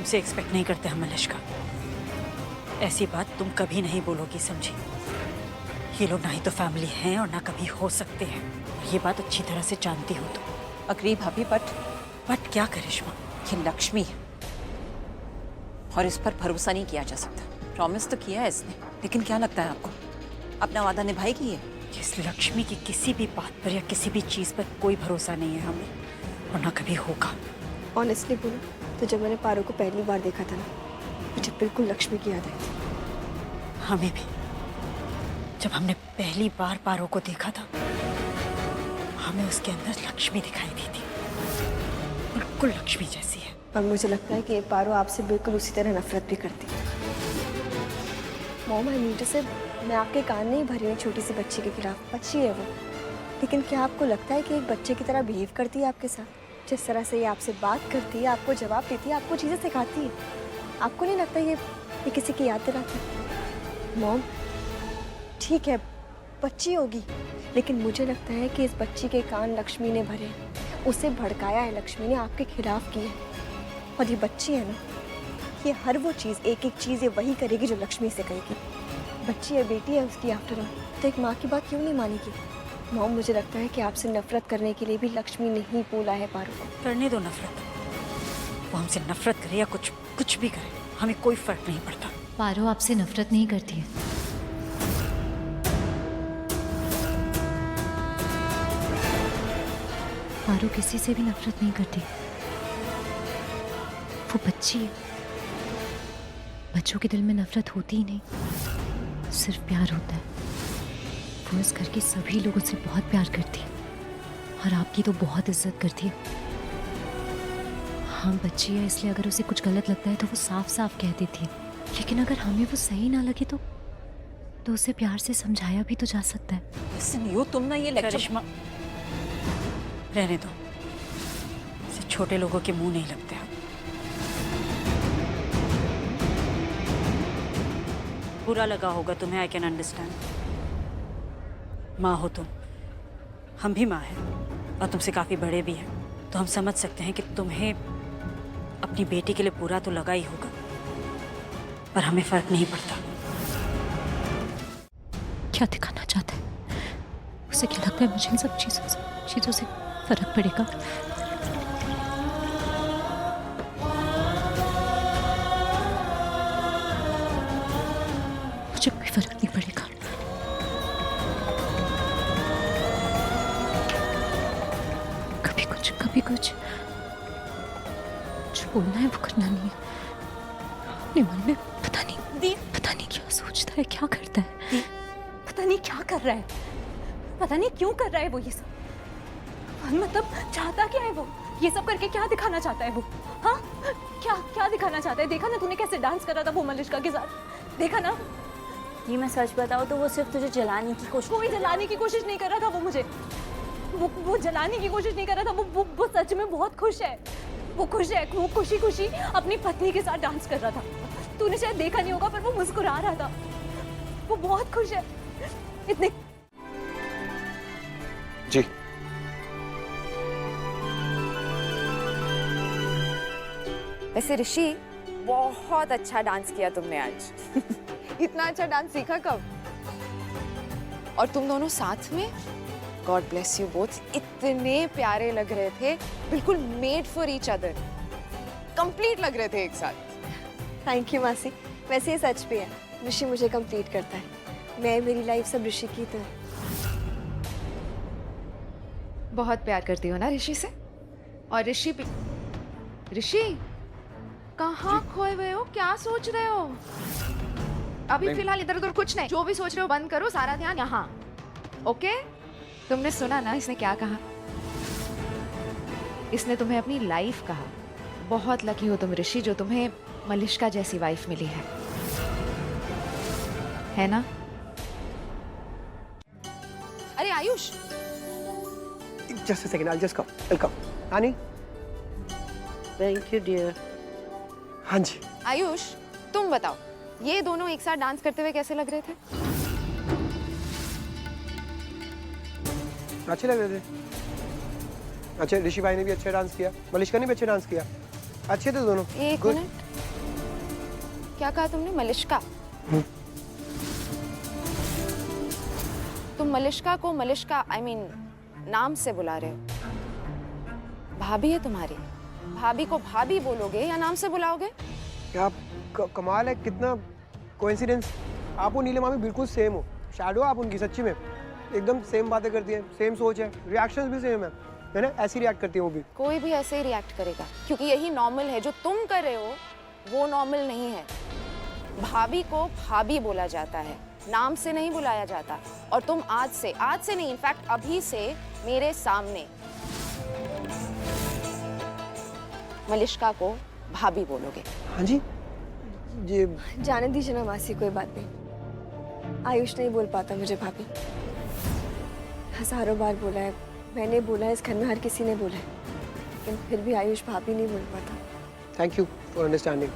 तुमसे एक्सपेक्ट नहीं करते हम मलिश्का। ऐसी बात तुम कभी नहीं बोलोगी, समझी? ये लोग ना ही तो फैमिली हैं और ना कभी हो सकते हैं। ये बात अच्छी तरह से जानती हो तुम। अग्री भाभी, बट क्या करिश्मा? ये लक्ष्मी है और इस पर भरोसा नहीं किया जा सकता। प्रॉमिस तो किया है इसने, लेकिन क्या लगता है आपको अपना वादा निभाएगी ये? इस लक्ष्मी की किसी भी बात पर या किसी भी चीज पर कोई भरोसा नहीं है हमें, और ना कभी होगा। ऑनेस्टली बोलो तो जब मैंने पारो को पहली बार देखा था ना, मुझे बिल्कुल लक्ष्मी की याद आई थी। हमें भी। जब हमने पहली बार पारो को देखा था, हमें उसके अंदर लक्ष्मी दिखाई दी थी, बिल्कुल लक्ष्मी जैसी है। और मुझे लगता है कि ये पारो आपसे बिल्कुल उसी तरह नफरत भी करती है। मॉम, आई मीन टू से, मैं आपके कान नहीं भरी हूँ छोटी सी बच्ची के खिलाफ। बच्ची है वो, लेकिन क्या आपको लगता है कि एक बच्चे की तरह बिहेव करती है आपके साथ? जिस तरह से ये आपसे बात करती है, आपको जवाब देती है, आपको चीज़ें सिखाती है, आपको नहीं लगता ये किसी की याद दिलाती है? मॉम, ठीक है बच्ची होगी, लेकिन मुझे लगता है कि इस बच्ची के कान लक्ष्मी ने भरे, उसे भड़काया है लक्ष्मी ने, आपके खिलाफ की है। और ये बच्ची है ना, ये हर वो चीज़, एक एक चीज़ ये वही करेगी जो लक्ष्मी से कहेगी। बच्ची है, बेटी है उसकी आफ्टर ऑल, तो एक माँ की बात क्यों नहीं मानेगी? मॉम, मुझे लगता है कि आपसे नफरत करने के लिए भी लक्ष्मी ने ही बोला है पारो को। करने दो नफरत, वो हमसे नफरत करे या कुछ भी करे, हमें कोई फर्क नहीं पड़ता। पारो आपसे नफरत नहीं करती है। पारो किसी से भी नफरत नहीं करती। वो बच्ची है, बच्चों के दिल में नफरत होती ही नहीं, सिर्फ प्यार होता है। वो इस घर के सभी लोगों से बहुत प्यार करती है और आपकी तो बहुत इज्जत करती है। हाँ, बच्ची है, इसलिए अगर उसे कुछ गलत लगता है तो वो साफ साफ कह देती है, लेकिन अगर हमें वो सही ना लगे तो उसे प्यार से समझाया भी तो जा सकता है। Listen, you, तुम ना ये लेक्चर करिश्मा, रहने दो, इसे छोटे लोगों के मुंह नहीं लगते हैं। बुरा लगा होगा तुम्हें, आई कैन अंडरस्टैंड। माँ हो तुम, हम भी माँ हैं और तुमसे काफी बड़े भी हैं, तो हम समझ सकते हैं कि तुम्हें अपनी बेटी के लिए बुरा तो लगा ही होगा, पर हमें फर्क नहीं पड़ता। क्या दिखाना चाहता है? उसे क्या लगता है मुझे इन सब चीजों से फर्क पड़ेगा? मुझे कोई फर्क नहीं पड़ेगा। कभी कुछ जो बोलना है वो करना नहीं है। अपने मन में पता नहीं क्या सोचता है, क्या करता है। पता नहीं क्या कर रहा है, पता नहीं क्यों कर रहा है वो ये सब। मतलब चाहता क्या है वो? ये सब करके क्या दिखाना चाहता है वो? हाँ, क्या दिखाना चाहता है? देखा ना तूने कैसे डांस कर रहा था वो मलिश्का के साथ, देखा ना? ये मैं सच बताऊं तो वो सिर्फ तुझे जलाने की कोशिश। कोई जलाने की कोशिश नहीं कर रहा था वो मुझे, वो जलाने की कोशिश नहीं कर रहा था। वो सच में बहुत खुश है। वो खुश है, वो खुशी अपनी पत्नी के साथ डांस कर रहा था। तूने शायद देखा नहीं होगा, पर वो मुस्कुरा रहा था। वो बहुत खुश है। इतने जी वैसे ऋषि, बहुत अच्छा डांस किया तुमने आज। इतना अच्छा डांस सीखा कब? और तुम दोनों साथ में, गॉड ब्लेस यू बोथ, इतने प्यारे लग रहे थे, बिल्कुल made for each other, complete लग रहे थे एक साथ। थैंक यू मासी। वैसे ये सच भी है, ऋषि मुझे कंप्लीट करता है। मैं, मेरी लाइफ सब ऋषि की तरह। बहुत प्यार करती हो ना ऋषि से? और ऋषि भी। ऋषि, कहाँ खोए हुए हो? क्या सोच रहे हो? अभी फिलहाल इधर उधर कुछ नहीं, जो भी सोच रहे हो बंद करो, सारा ध्यान यहाँ। ओके? तुमने सुना ना इसने क्या कहा? इसने तुम्हें अपनी लाइफ कहा। बहुत लकी हो तुम ऋषि, जो तुम्हें मलिश्का जैसी वाइफ मिली है ना? अरे Ayush, just a second, I'll just come. Welcome. Ani? Thank you dear. हाँ जी। आयुष, तुम बताओ, ये दोनों एक साथ डांस करते हुए कैसे लग रहे थे? अच्छे लग रहे थे। अच्छा, ऋषि भाई ने भी अच्छा डांस किया, मलिश्का ने भी अच्छा डांस किया। अच्छे थे दोनों। एक Good. मिनट, क्या कहा तुमने? मलिश्का? तुम मलिश्का को मलिश्का आई मीन नाम से बुला रहे हो। भाभी है तुम्हारी, भाभी को भाभी बोलोगे या नाम से बुलाओगे? क्या कमाल है, कितना कोइंसिडेंस। आप और नीलम मामी बिल्कुल सेम हो, शैडो आप उनकी, सच्ची में एकदम सेम बातें करती हैं, सेम सोच है, रिएक्शंस भी सेम है ना, ऐसी रिएक्ट करती है वो भी। कोई भी ऐसे ही रिएक्ट करेगा क्योंकि यही नॉर्मल है। जो तुम कर रहे हो वो नॉर्मल नहीं है। भाभी को भाभी बोला जाता है, नाम से नहीं बुलाया जाता। और तुम आज से नहीं, इनफैक्ट अभी से मेरे सामने मलिश्का को भाभी बोलोगे। हाँ जी, ये जाने दीजिए ना मासी, कोई बात नहीं। आयुष नहीं बोल पाता मुझे भाभी, हजारों बार बोला है, मैंने बोला है, इस घर में हर किसी ने बोला है, लेकिन फिर भी आयुष भाभी नहीं बोल पाता। Thank you for understanding.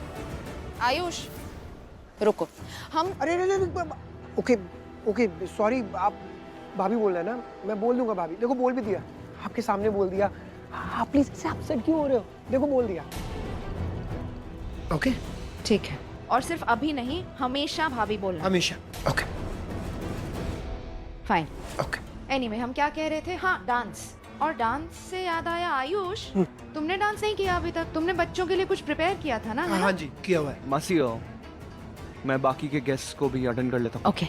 Ayush रुको, हम अरे ओके ओके सॉरी, आप भाभी बोल रहे हैं ना, मैं बोल दूंगा भाभी। देखो बोल भी दिया, आपके सामने बोल दिया। आप प्लीज ऐसे अपसेट क्यों हो रहे हो? देखो बोल दिया। ओके ठीक है, और सिर्फ अभी नहीं, हमेशा भाभी बोलना। हमेशा। Okay fine. ओके एनीवे हम क्या कह रहे थे? हाँ, डांस। और डांस से याद आया आयुष, तुमने डांस नहीं किया अभी तक। तुमने बच्चों के लिए कुछ प्रिपेयर किया था ना? है ना? हाँ जी, किया हुआ है। मासी मैं बाकी के गेस्ट को भी अटेंड कर लेता हूँ। ओके